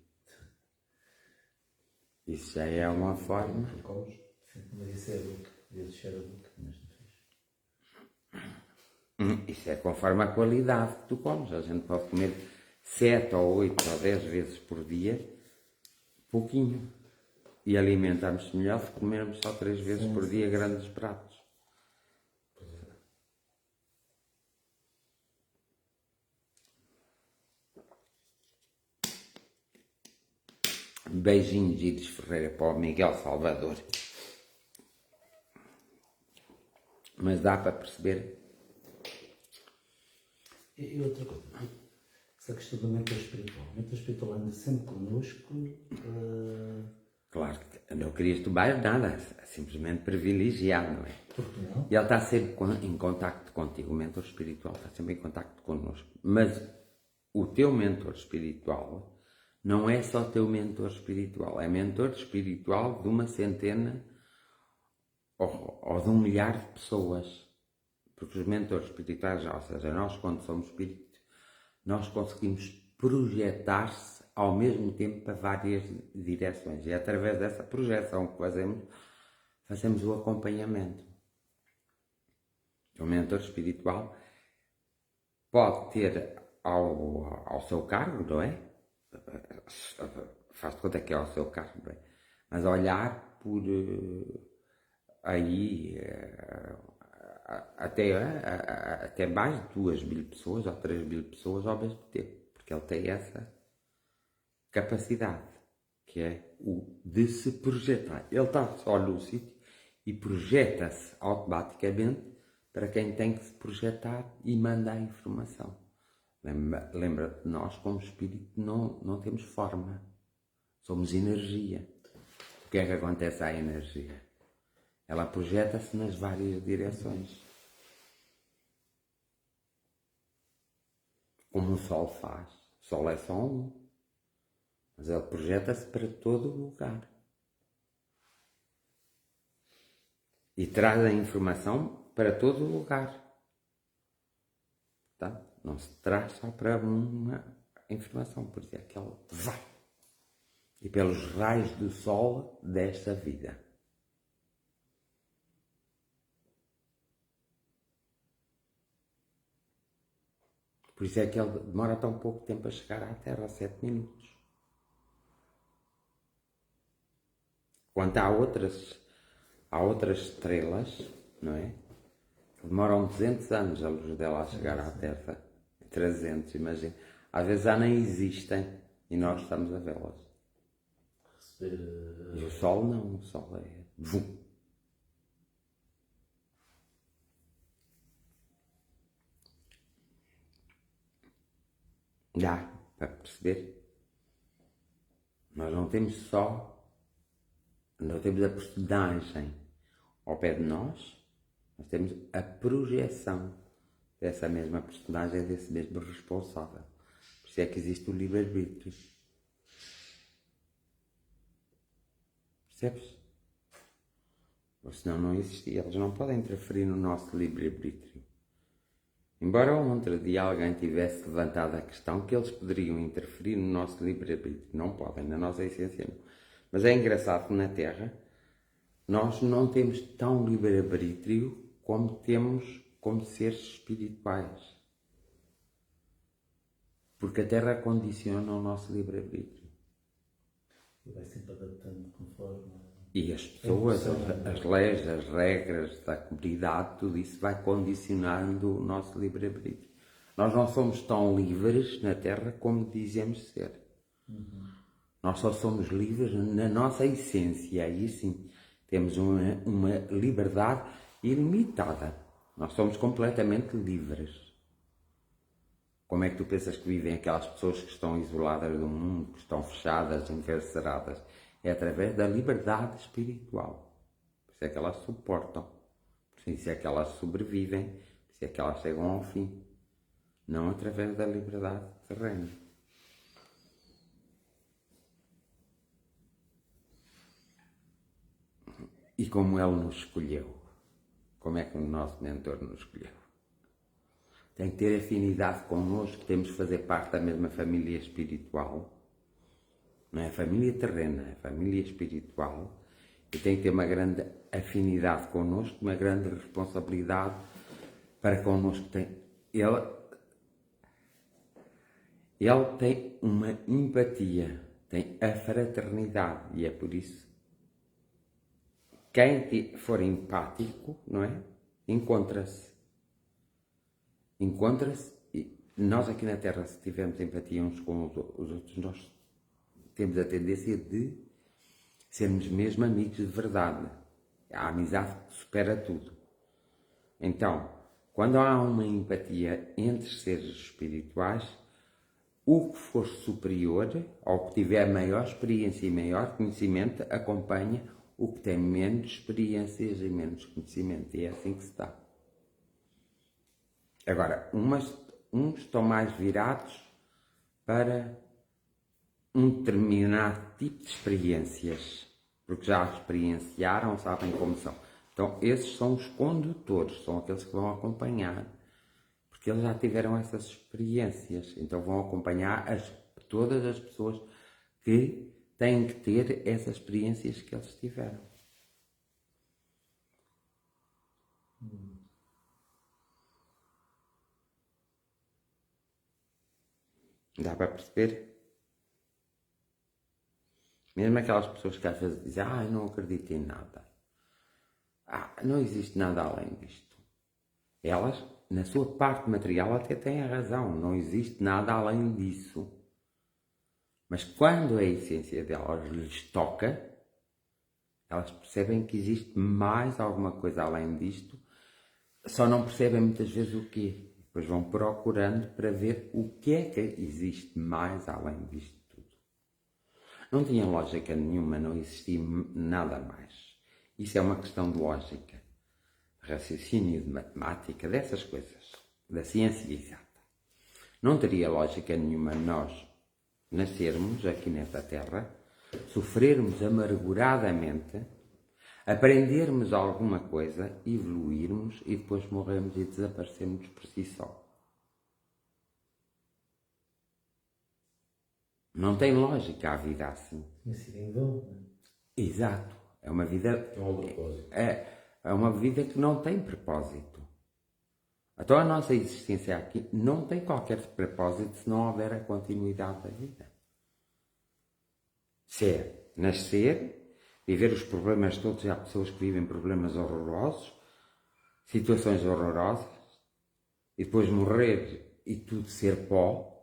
Isso já é uma forma. Mas isso é a boca, devia deixar a boca, mas não fiz. Isso é conforme a qualidade que tu comes. A gente pode comer 7 ou 8 ou 10 vezes por dia, pouquinho. E alimentamos-se melhor se comermos só 3 vezes por dia grandes pratos. Beijinhos, Iris Ferreira, para o Miguel Salvador. Mas dá para perceber. E outra coisa, essa questão do mentor espiritual. O mentor espiritual anda sempre connosco. Claro que não querias tomar nada, simplesmente privilegiado, não é? Porque não? E ele está sempre em contacto contigo, o mentor espiritual está sempre em contacto connosco. Mas o teu mentor espiritual não é só teu mentor espiritual, é mentor espiritual de uma centena ou de 1 milhar de pessoas. Porque os mentores espirituais, ou seja, nós quando somos espíritos, nós conseguimos projetar-se ao mesmo tempo para várias direções. E é através dessa projeção que fazemos o acompanhamento. O mentor espiritual pode ter ao seu cargo, não é? Faz de conta que é ao seu cargo, não é? Mas olhar por aí até mais de 2.000 pessoas ou 3.000 pessoas ao mesmo tempo, porque ele tem essa capacidade, que que é o de se projetar. Ele está só no sítio e projeta-se automaticamente para quem tem que se projetar e manda a informação. Lembra-te, nós como espírito não temos forma, somos energia. O que é que acontece à energia? Ela projeta-se nas várias direções. Como o Sol faz. O Sol é só um, mas ele projeta-se para todo o lugar. E traz a informação para todo o lugar. Tá? Não se traz só para uma informação, por isso é que ele vai. E pelos raios do Sol desta vida. Por isso é que ele demora tão pouco tempo a chegar à Terra, 7 minutos. Quanto há outras estrelas, não é? Que demoram 200 anos a luz dela a chegar à Terra. 300, imagina. Às vezes já nem existem e nós estamos a vê-las. E o Sol não, o Sol é... Vum. Dá para perceber? Nós não temos a personagem ao pé de nós temos a projeção dessa mesma personagem, desse mesmo responsável. Por isso é que existe o livre-arbítrio. Percebes? Ou senão não existia. Eles não podem interferir no nosso livre-arbítrio. Embora ontem dia alguém tivesse levantado a questão que eles poderiam interferir no nosso livre-arbítrio. Não podem, na nossa essência não. Mas é engraçado que na Terra nós não temos tão livre-arbítrio como temos como seres espirituais. Porque a Terra condiciona o nosso livre-arbítrio. E vai sempre adaptando conforme... E as pessoas, as leis, as regras da comunidade, tudo isso vai condicionando o nosso livre-arbítrio. Nós não somos tão livres na Terra como dizemos ser. Nós só somos livres na nossa essência. Aí sim, temos uma liberdade ilimitada. Nós somos completamente livres. Como é que tu pensas que vivem aquelas pessoas que estão isoladas do mundo, que estão fechadas, encarceradas? É através da liberdade espiritual. Por isso é que elas suportam. Por isso é que elas sobrevivem. Por isso é que elas chegam ao fim. Não através da liberdade terrena. E como ele nos escolheu? Como é que o nosso mentor nos escolheu? Tem que ter afinidade connosco, temos que fazer parte da mesma família espiritual. Não é a família terrena, é a família espiritual. E tem que ter uma grande afinidade connosco, uma grande responsabilidade para connosco. Ele tem uma empatia, tem a fraternidade. E é por isso quem for empático, não é? Encontra-se. E nós aqui na Terra, se tivermos empatia uns com os outros, nós temos a tendência de sermos mesmo amigos de verdade. A amizade supera tudo. Então, quando há uma empatia entre seres espirituais, o que for superior, ou que tiver maior experiência e maior conhecimento, acompanha o que tem menos experiências e menos conhecimento. E é assim que se dá. Agora, uns estão mais virados para um determinado tipo de experiências, porque já experienciaram, sabem como são. Então, esses são os condutores, são aqueles que vão acompanhar, porque eles já tiveram essas experiências, então vão acompanhar todas as pessoas que têm que ter essas experiências que eles tiveram. Dá para perceber? Mesmo aquelas pessoas que às vezes dizem, eu não acredito em nada. Não existe nada além disto. Elas, na sua parte material, até têm a razão. Não existe nada além disso. Mas quando a essência delas lhes toca, elas percebem que existe mais alguma coisa além disto, só não percebem muitas vezes o quê. Depois vão procurando para ver o que é que existe mais além disto tudo. Não tinha lógica nenhuma, não existia nada mais. Isso é uma questão de lógica, de raciocínio, de matemática, dessas coisas, da ciência exata. Não teria lógica nenhuma nós nascermos aqui nesta terra, sofrermos amarguradamente, aprendermos alguma coisa, evoluirmos e depois morrermos e desaparecermos por si só. Não tem lógica a vida assim. Tinha sido em vão, não é? Exato. É uma vida... Não há um propósito. É uma vida que não tem propósito. Então a nossa existência aqui não tem qualquer propósito se não houver a continuidade da vida. Se é nascer, viver os problemas todos, e há pessoas que vivem problemas horrorosos, situações horrorosas, e depois morrer e tudo ser pó,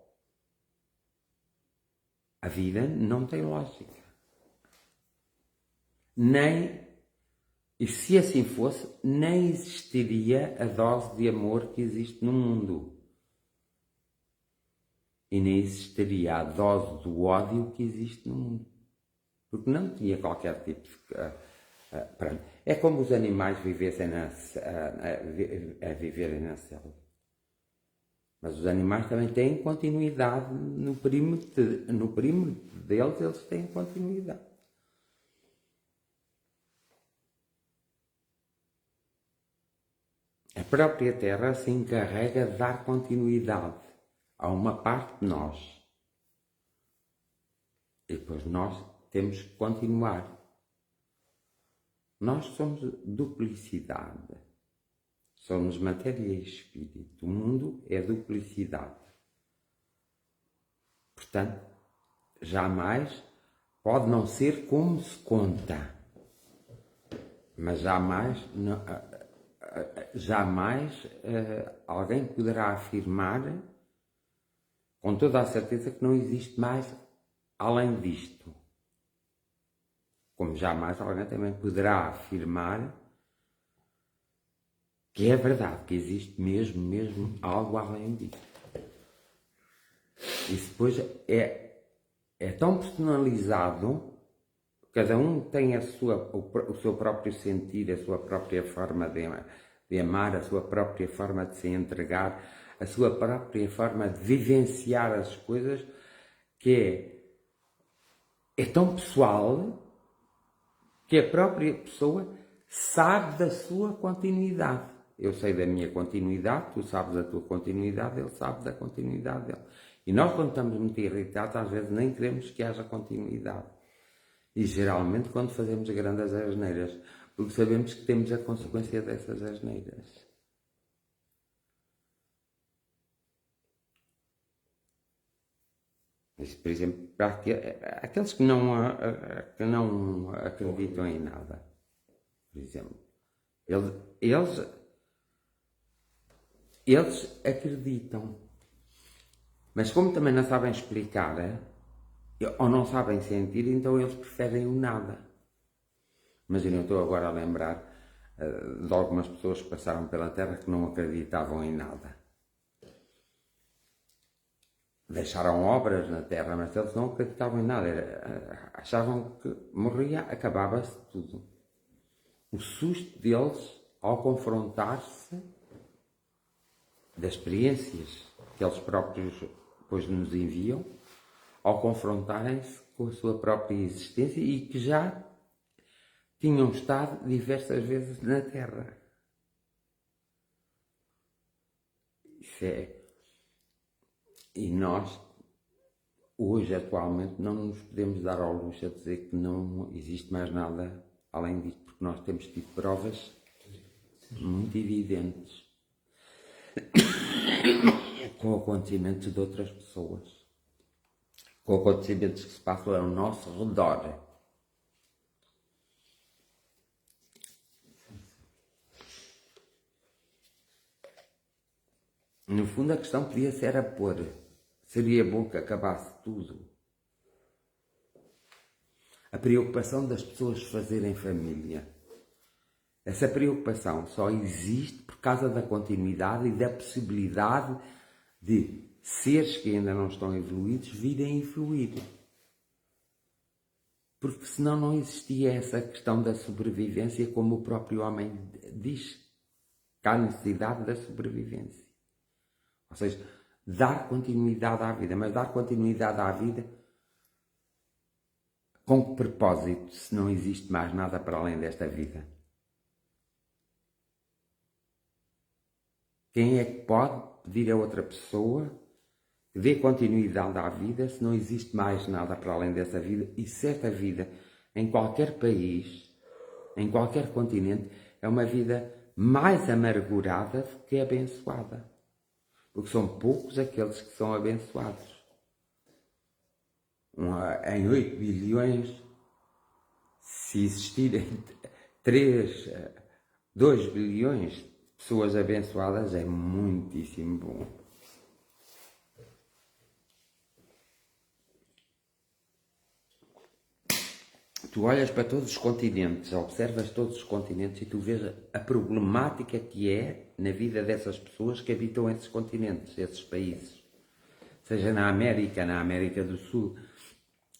a vida não tem lógica. E se assim fosse, nem existiria a dose de amor que existe no mundo. E nem existiria a dose do ódio que existe no mundo. Porque não tinha qualquer tipo de... É como os animais vivessem a viverem na selva. Mas os animais também têm continuidade no perímetro deles, eles têm continuidade. A própria Terra se encarrega de dar continuidade a uma parte de nós. E depois nós temos que continuar. Nós somos duplicidade. Somos matéria e espírito. O mundo é duplicidade. Portanto, jamais pode não ser como se conta. Mas jamais alguém poderá afirmar com toda a certeza que não existe mais além disto. Como jamais alguém também poderá afirmar que é verdade, que existe mesmo algo além disto. Isso depois é tão personalizado, cada um tem o seu próprio sentir, a sua própria forma de amar, a sua própria forma de se entregar, a sua própria forma de vivenciar as coisas, que é tão pessoal que a própria pessoa sabe da sua continuidade. Eu sei da minha continuidade, tu sabes da tua continuidade, ele sabe da continuidade dele. E nós, quando estamos muito irritados, às vezes nem queremos que haja continuidade. E geralmente quando fazemos grandes asneiras, porque sabemos que temos a consequência dessas asneiras. Isso, por exemplo, para aqueles que não acreditam em nada, por exemplo, eles acreditam, mas como também não sabem explicar, ou não sabem sentir, então eles preferem o nada. Mas eu não estou agora a lembrar de algumas pessoas que passaram pela Terra que não acreditavam em nada. Deixaram obras na Terra, mas eles não acreditavam em nada. Achavam que morria, acabava-se tudo. O susto deles ao confrontar-se das experiências que eles próprios depois nos enviam, ao confrontarem-se com a sua própria existência e que já tinham estado diversas vezes na Terra. Isso é. E nós, hoje, atualmente, não nos podemos dar ao luxo a dizer que não existe mais nada além disto, porque nós temos tido provas muito evidentes com acontecimentos de outras pessoas, com acontecimentos que se passam ao nosso redor. No fundo, a questão podia ser a pôr. Seria bom que acabasse tudo. a preocupação das pessoas fazerem família. Essa preocupação só existe por causa da continuidade e da possibilidade de seres que ainda não estão evoluídos virem evoluir. Porque senão não existia essa questão da sobrevivência, como o próprio homem diz, que há necessidade da sobrevivência. Ou seja, dar continuidade à vida, mas dar continuidade à vida com que propósito, se não existe mais nada para além desta vida? Quem é que pode pedir a outra pessoa que dê continuidade à vida se não existe mais nada para além dessa vida? E se esta vida, em qualquer país, em qualquer continente, é uma vida mais amargurada do que abençoada. Porque são poucos aqueles que são abençoados. Em 8 bilhões, se existirem 2 bilhões de pessoas abençoadas, é muitíssimo bom. Tu olhas para todos os continentes, observas todos os continentes e tu vês a problemática que é na vida dessas pessoas que habitam esses continentes, esses países. Seja na América do Sul,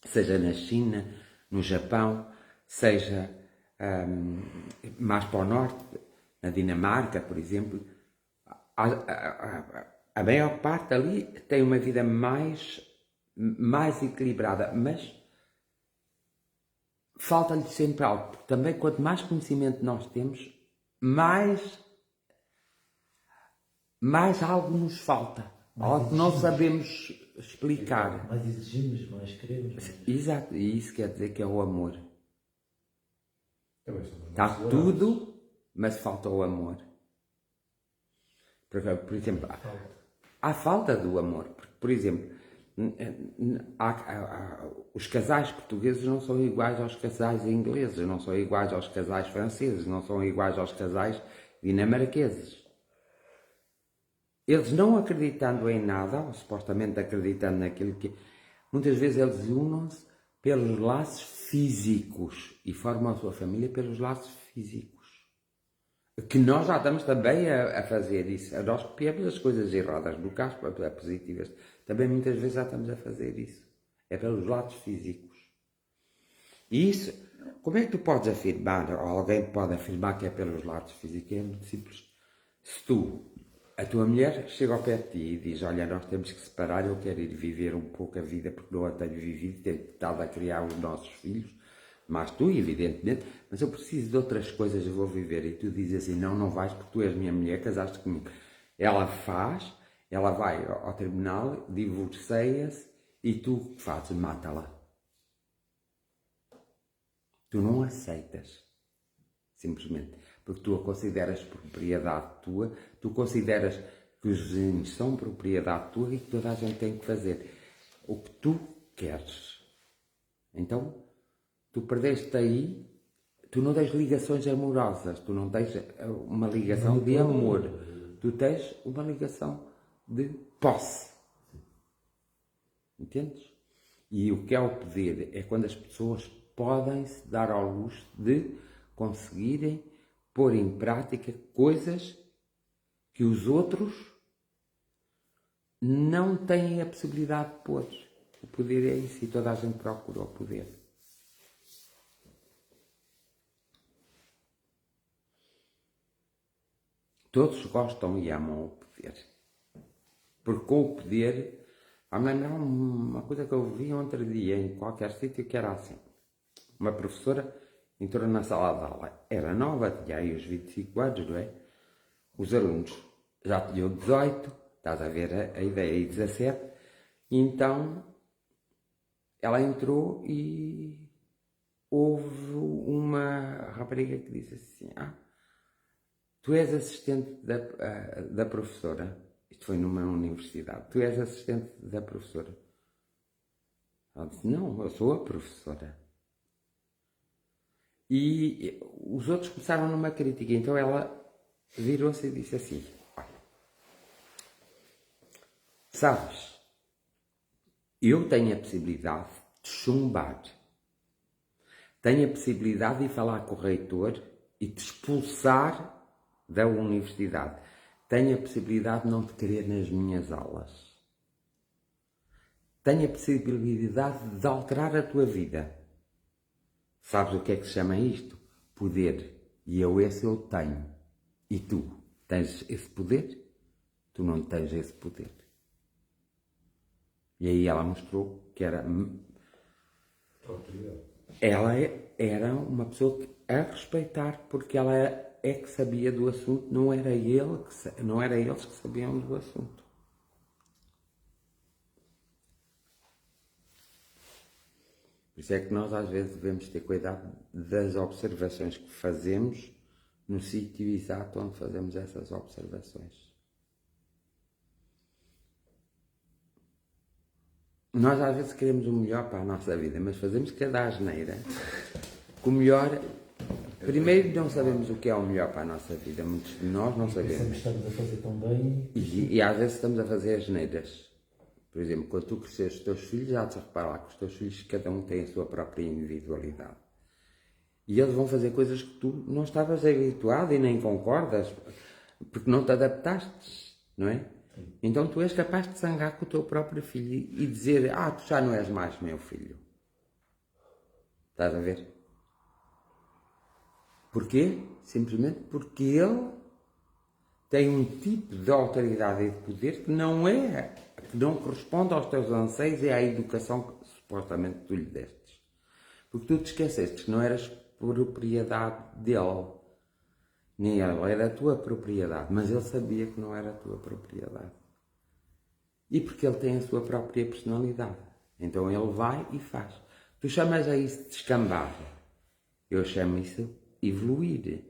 seja na China, no Japão, seja mais para o norte, na Dinamarca, por exemplo. A maior parte ali tem uma vida mais equilibrada, mas falta-lhe sempre algo, porque também quanto mais conhecimento nós temos, mais algo nos falta, algo que não sabemos explicar. Mais exigimos, mais queremos. Exato, e isso quer dizer que é o amor. Também somos Está mais tudo, mas falta o amor. Por exemplo, há falta do amor. Por exemplo, os casais portugueses não são iguais aos casais ingleses, não são iguais aos casais franceses, não são iguais aos casais dinamarqueses. Eles não acreditando em nada, ou supostamente acreditando naquilo que... Muitas vezes eles unam-se pelos laços físicos e formam a sua família pelos laços físicos. Que nós já estamos também a fazer isso. Nós copiamos as coisas erradas, no caso positivas. Também muitas vezes já estamos a fazer isso. É pelos lados físicos. E isso, como é que tu podes afirmar, ou alguém pode afirmar que é pelos lados físicos? É muito simples. Se a tua mulher chega ao pé de ti e diz, olha, nós temos que separar, eu quero ir viver um pouco a vida porque não a tenho vivido, tenho estado a criar os nossos filhos, mas tu, evidentemente, mas eu preciso de outras coisas, eu vou viver. E tu dizes assim, não vais porque tu és minha mulher, casaste comigo. Ela vai ao tribunal, divorcia-se e tu o que fazes? Mata-la. Tu não aceitas, simplesmente, porque tu a consideras propriedade tua, tu consideras que os vizinhos são propriedade tua e que toda a gente tem que fazer o que tu queres. Então, tu perdeste aí, tu não tens ligações amorosas, tu não tens uma ligação de amor, tu tens uma ligação de posse. Entendes? E o que é o poder? É quando as pessoas podem se dar ao luxo de conseguirem pôr em prática coisas que os outros não têm a possibilidade de pôr. O poder é isso e toda a gente procura o poder. Todos gostam e amam o poder. Porque com o poder, me lembrar uma coisa que eu vi ontem dia em qualquer sítio que era assim. Uma professora entrou na sala de aula, era nova, tinha aí os 25 anos, não é? Os alunos já tinham 18, estás a ver a ideia, e 17, e então ela entrou e houve uma rapariga que disse assim, tu és assistente da professora, isto foi numa universidade, tu és assistente da professora? Ela disse, não, eu sou a professora. E os outros começaram numa crítica, então ela virou-se e disse assim, olha, sabes, eu tenho a possibilidade de chumbar, tem a possibilidade de ir falar com o reitor e te expulsar da universidade. Tem a possibilidade de não te querer nas minhas aulas. Tem a possibilidade de alterar a tua vida. Sabes o que é que se chama isto? Poder. E esse eu tenho. E tu tens esse poder? Tu não tens esse poder. E aí ela mostrou que era... Ela era uma pessoa a respeitar, porque ela é que sabia do assunto, não era eles que sabiam do assunto. Por isso é que nós às vezes devemos ter cuidado das observações que fazemos no sítio exato onde fazemos essas observações. Nós às vezes queremos o melhor para a nossa vida, mas fazemos cada asneira. O melhor... Primeiro, não sabemos o que é o melhor para a nossa vida. Muitos de nós não sabemos. Estamos a fazer tão bem. E às vezes estamos a fazer asneiras. Por exemplo, quando tu cresces os teus filhos, já te reparar que os teus filhos, cada um tem a sua própria individualidade. E eles vão fazer coisas que tu não estavas habituado e nem concordas, porque não te adaptaste, não é? Então tu és capaz de zangar com o teu próprio filho e dizer, tu já não és mais meu filho. Estás a ver? Porquê? Simplesmente porque ele tem um tipo de autoridade e de poder que não corresponde aos teus anseios e à educação que supostamente tu lhe destes. Porque tu te esqueceste que não eras propriedade dele. Nem ele era a tua propriedade, mas ele sabia que não era a tua propriedade. E porque ele tem a sua própria personalidade. Então ele vai e faz. Tu chamas a isso de descambado. Eu chamo isso evoluir.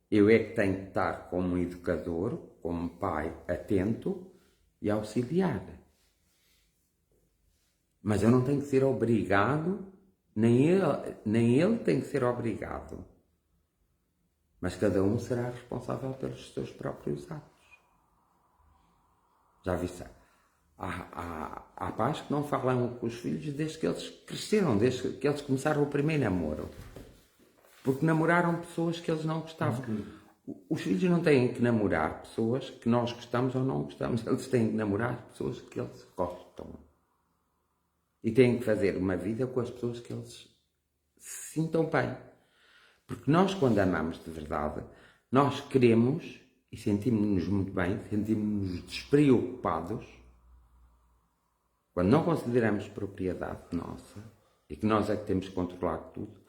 Eu é que tenho que estar como educador, como pai atento e auxiliar. Mas eu não tenho que ser obrigado, nem ele tem que ser obrigado. Mas cada um será responsável pelos seus próprios atos. Já viste? Há pais que não falam com os filhos desde que eles cresceram, desde que eles começaram o primeiro namoro. Porque namoraram pessoas que eles não gostavam. Os filhos não têm que namorar pessoas que nós gostamos ou não gostamos. Eles têm que namorar pessoas que eles gostam. E têm que fazer uma vida com as pessoas que eles se sintam bem. Porque nós, quando amamos de verdade, nós queremos e sentimos-nos muito bem, sentimos-nos despreocupados, quando não consideramos propriedade nossa e que nós é que temos que controlar tudo,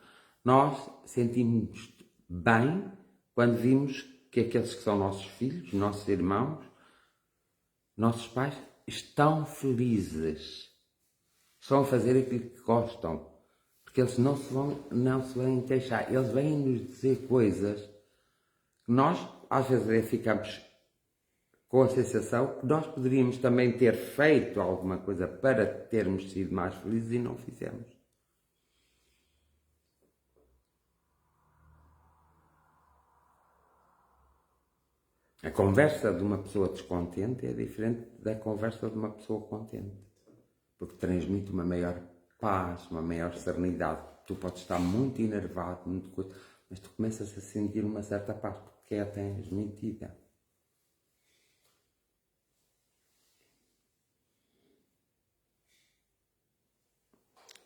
nós sentimos-nos bem quando vimos que aqueles que são nossos filhos, nossos irmãos, nossos pais, estão felizes. Estão a fazer aquilo que gostam. Porque eles não se vão queixar. Eles vêm nos dizer coisas que nós, às vezes, ficamos com a sensação que nós poderíamos também ter feito alguma coisa para termos sido mais felizes e não fizemos. A conversa de uma pessoa descontente é diferente da conversa de uma pessoa contente. Porque transmite uma maior paz, uma maior serenidade. Tu podes estar muito enervado, muito coisa, mas tu começas a sentir uma certa paz, porque é transmitida.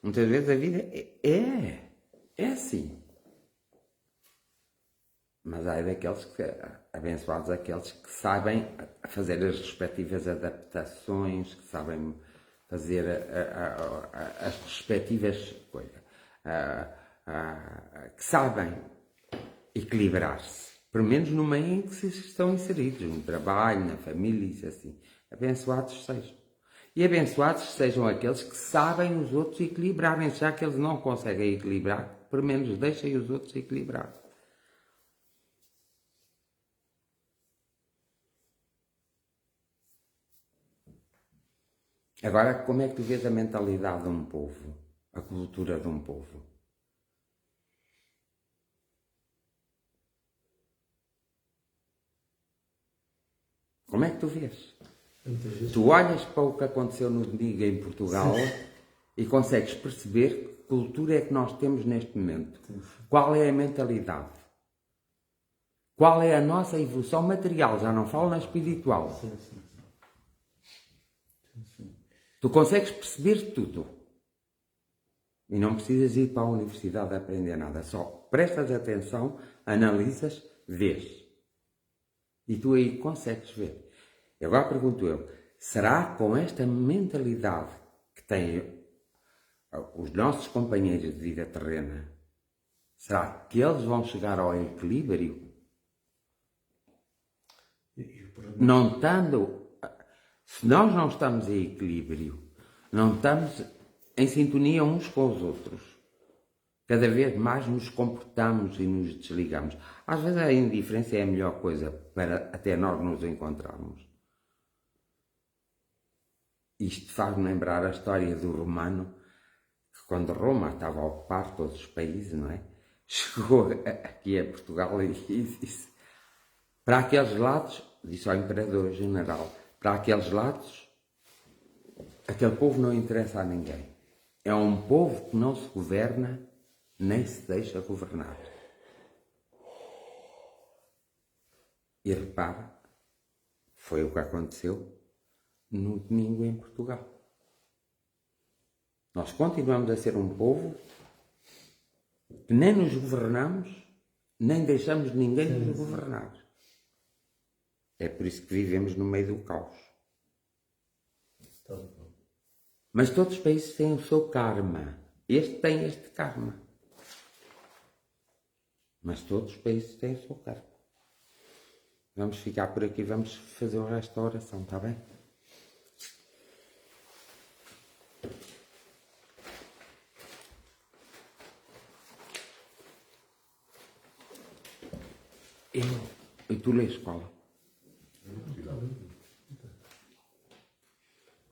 Muitas vezes a vida é assim. Mas há daqueles abençoados aqueles que sabem fazer as respectivas adaptações, que sabem fazer as respectivas coisas, que sabem equilibrar-se, pelo menos no meio em que se estão inseridos, no trabalho, na família, isso assim. Abençoados sejam. E abençoados sejam aqueles que sabem os outros equilibrarem, já que eles não conseguem equilibrar, pelo menos deixem os outros equilibrar. Agora, como é que tu vês a mentalidade de um povo? A cultura de um povo? Como é que tu vês? Tu olhas para o que aconteceu no domingo em Portugal e consegues perceber cultura é que nós temos neste momento? Qual é a mentalidade? Qual é a nossa evolução material? Já não falo na espiritual. Tu consegues perceber tudo. E não precisas ir para a universidade a aprender nada. Só prestas atenção, analisas, vês. E tu aí consegues ver. E agora pergunto eu, será com esta mentalidade que têm os nossos companheiros de vida terrena, será que eles vão chegar ao equilíbrio? Não estando... Se nós não estamos em equilíbrio, não estamos em sintonia uns com os outros, cada vez mais nos comportamos e nos desligamos. Às vezes a indiferença é a melhor coisa para até nós nos encontrarmos. Isto faz-me lembrar a história do romano, que quando Roma estava a ocupar todos os países, não é? Chegou aqui a Portugal e disse, para aqueles lados, disse ao imperador general, para aqueles lados, aquele povo não interessa a ninguém. É um povo que não se governa, nem se deixa governar. E repara, foi o que aconteceu no domingo em Portugal. Nós continuamos a ser um povo que nem nos governamos, nem deixamos ninguém nos governar. É por isso que vivemos no meio do caos. Mas todos os países têm o seu karma. Este tem este karma. Mas todos os países têm o seu karma. Vamos ficar por aqui, vamos fazer o resto da oração, está bem? E tu lês qual?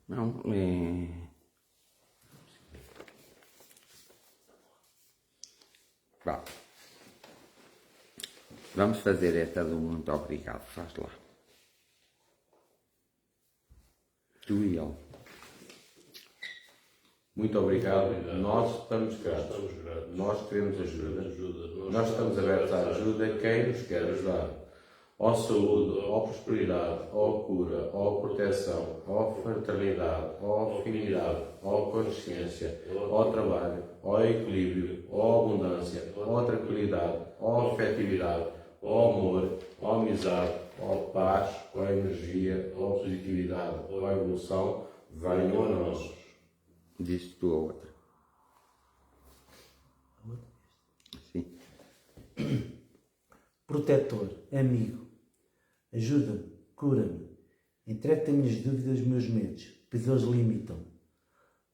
Não, Vá. Vamos fazer esta do muito obrigado, faz lá. Tu e ele. Muito obrigado. Nós estamos gratos. Nós queremos ajuda. Nós estamos abertos à ajuda. Quem nos quer ajudar? Ó saúde, ó prosperidade, ó cura, ó proteção, ó fraternidade, ó afinidade, ó consciência, ó trabalho, ó equilíbrio, ó abundância, ó tranquilidade, ó afetividade, ó amor, ó amizade, ó paz, ó energia, ó positividade, ó evolução, venham a nós. Diz tu a outra. Sim. Protetor, amigo, ajuda-me, cura-me, entrega-te as minhas dúvidas, os meus medos, pois eles limitam-me.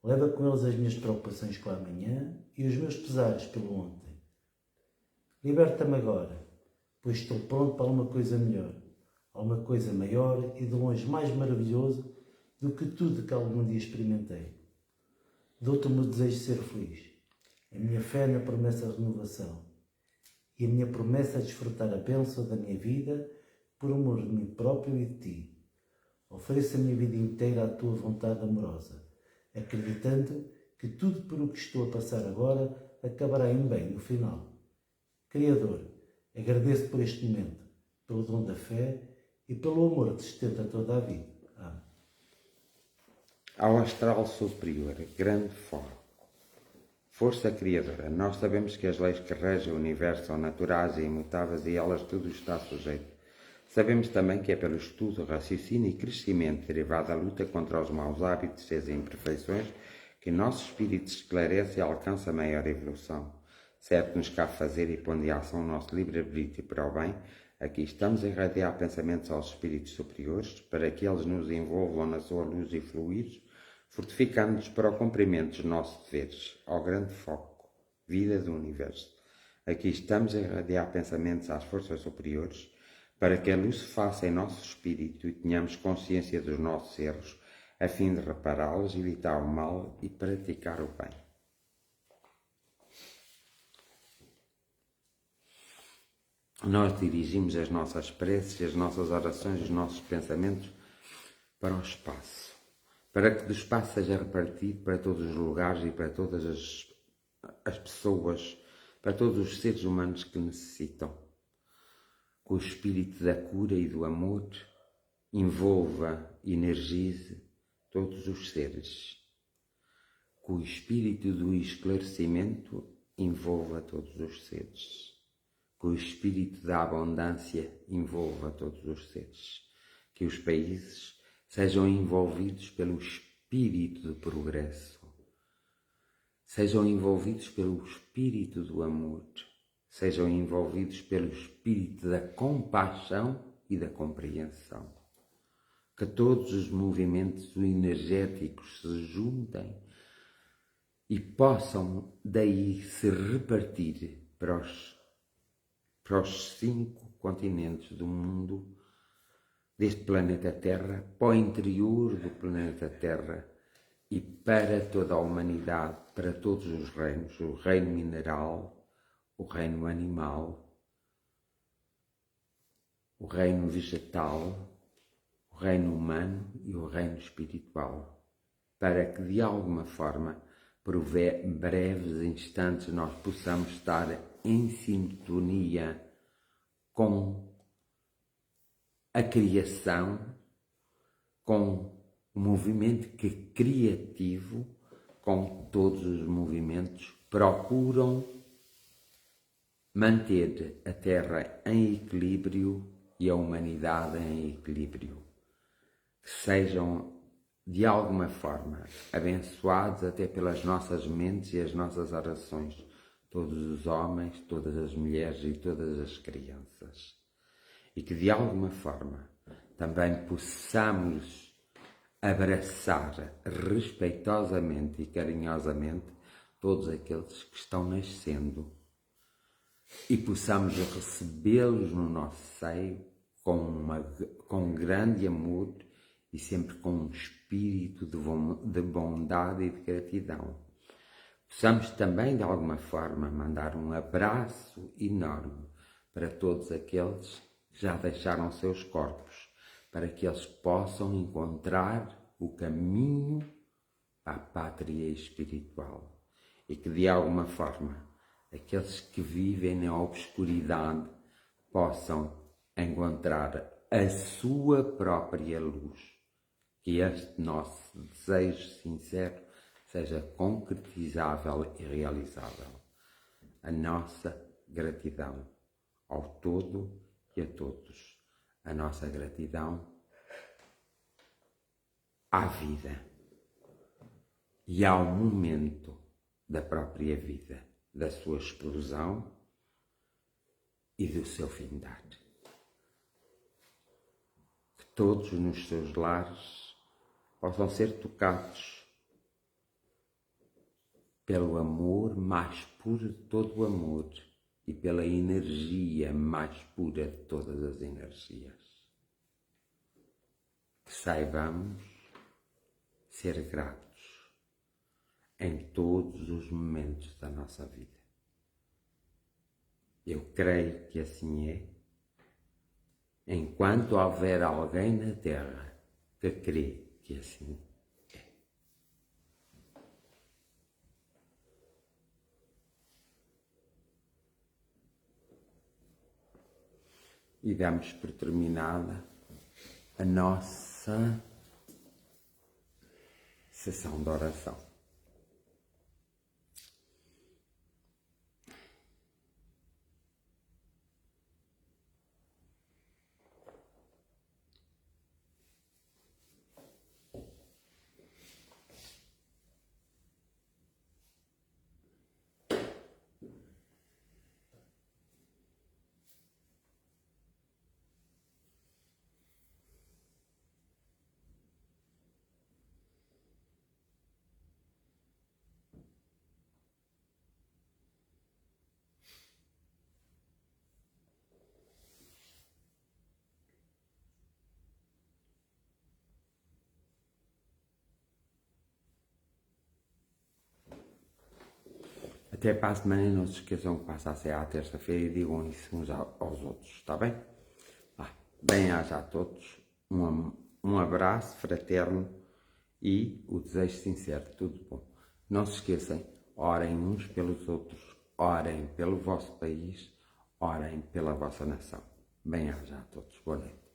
Leva com eles as minhas preocupações com o amanhã e os meus pesares pelo ontem. Liberta-me agora, pois estou pronto para alguma coisa melhor, alguma coisa maior e de longe mais maravilhoso do que tudo que algum dia experimentei. Dou-te o meu desejo de ser feliz, a minha fé na promessa de renovação e a minha promessa de desfrutar a bênção da minha vida por amor de mim próprio e de ti. Ofereço a minha vida inteira à tua vontade amorosa, acreditando que tudo por o que estou a passar agora acabará em bem no final. Criador, agradeço por este momento, pelo dom da fé e pelo amor que sustenta toda a vida. Amém. Ao astral superior, grande foco, força criadora, nós sabemos que as leis que regem o universo são naturais e imutáveis e elas tudo está sujeito. Sabemos também que é pelo estudo, raciocínio e crescimento derivado da luta contra os maus hábitos e as imperfeições que nosso espírito se esclarece e alcança maior evolução. Certo-nos cá fazer e pondo em ação o nosso livre-arbítrio para o bem, aqui estamos a irradiar pensamentos aos espíritos superiores para que eles nos envolvam na sua luz e fluidos, fortificando-nos para o cumprimento dos nossos deveres, ao grande foco, vida do universo. Aqui estamos a irradiar pensamentos às forças superiores, para que a luz se faça em nosso espírito e tenhamos consciência dos nossos erros, a fim de repará-los, evitar o mal e praticar o bem. Nós dirigimos as nossas preces, as nossas orações, os nossos pensamentos para o espaço, para que do espaço seja repartido para todos os lugares e para todas as as pessoas, para todos os seres humanos que necessitam. Que o espírito da cura e do amor envolva, energize todos os seres. Que o espírito do esclarecimento envolva todos os seres. Que o espírito da abundância envolva todos os seres. Que os países sejam envolvidos pelo espírito de progresso. Sejam envolvidos pelo espírito do amor. Sejam envolvidos pelo espírito da compaixão e da compreensão. Que todos os movimentos energéticos se juntem e possam daí se repartir para os 5 continentes do mundo, deste planeta Terra, para o interior do planeta Terra e para toda a humanidade, para todos os reinos, o reino mineral, o reino animal, o reino vegetal, o reino humano e o reino espiritual, para que de alguma forma, por breves instantes, nós possamos estar em sintonia com a criação, com o movimento que é criativo, com todos os movimentos, procuram manter a Terra em equilíbrio e a humanidade em equilíbrio. Que sejam, de alguma forma, abençoados até pelas nossas mentes e as nossas orações, todos os homens, todas as mulheres e todas as crianças. E que, de alguma forma, também possamos abraçar respeitosamente e carinhosamente todos aqueles que estão nascendo e possamos recebê-los no nosso seio com grande amor e sempre com um espírito de bondade e de gratidão. Possamos também, de alguma forma, mandar um abraço enorme para todos aqueles que já deixaram seus corpos, para que eles possam encontrar o caminho para a pátria espiritual e que, de alguma forma, aqueles que vivem na obscuridade possam encontrar a sua própria luz. Que este nosso desejo sincero seja concretizável e realizável. A nossa gratidão ao todo e a todos. A nossa gratidão à vida e ao momento da própria vida, da sua explosão e do seu findar. Que todos nos seus lares possam ser tocados pelo amor mais puro de todo o amor e pela energia mais pura de todas as energias. Que saibamos ser gratos em todos os momentos da nossa vida. Eu creio que assim é, enquanto houver alguém na Terra que crê que assim é. E damos por terminada a nossa sessão de oração. Até para a semana, não se esqueçam que passa a ser à terça-feira e digam isso uns aos outros, está bem? Bem-aja a todos, um abraço fraterno e o desejo sincero de tudo bom. Não se esqueçam, Orem uns pelos outros, orem pelo vosso país, orem pela vossa nação. Bem-aja a todos. Boa noite.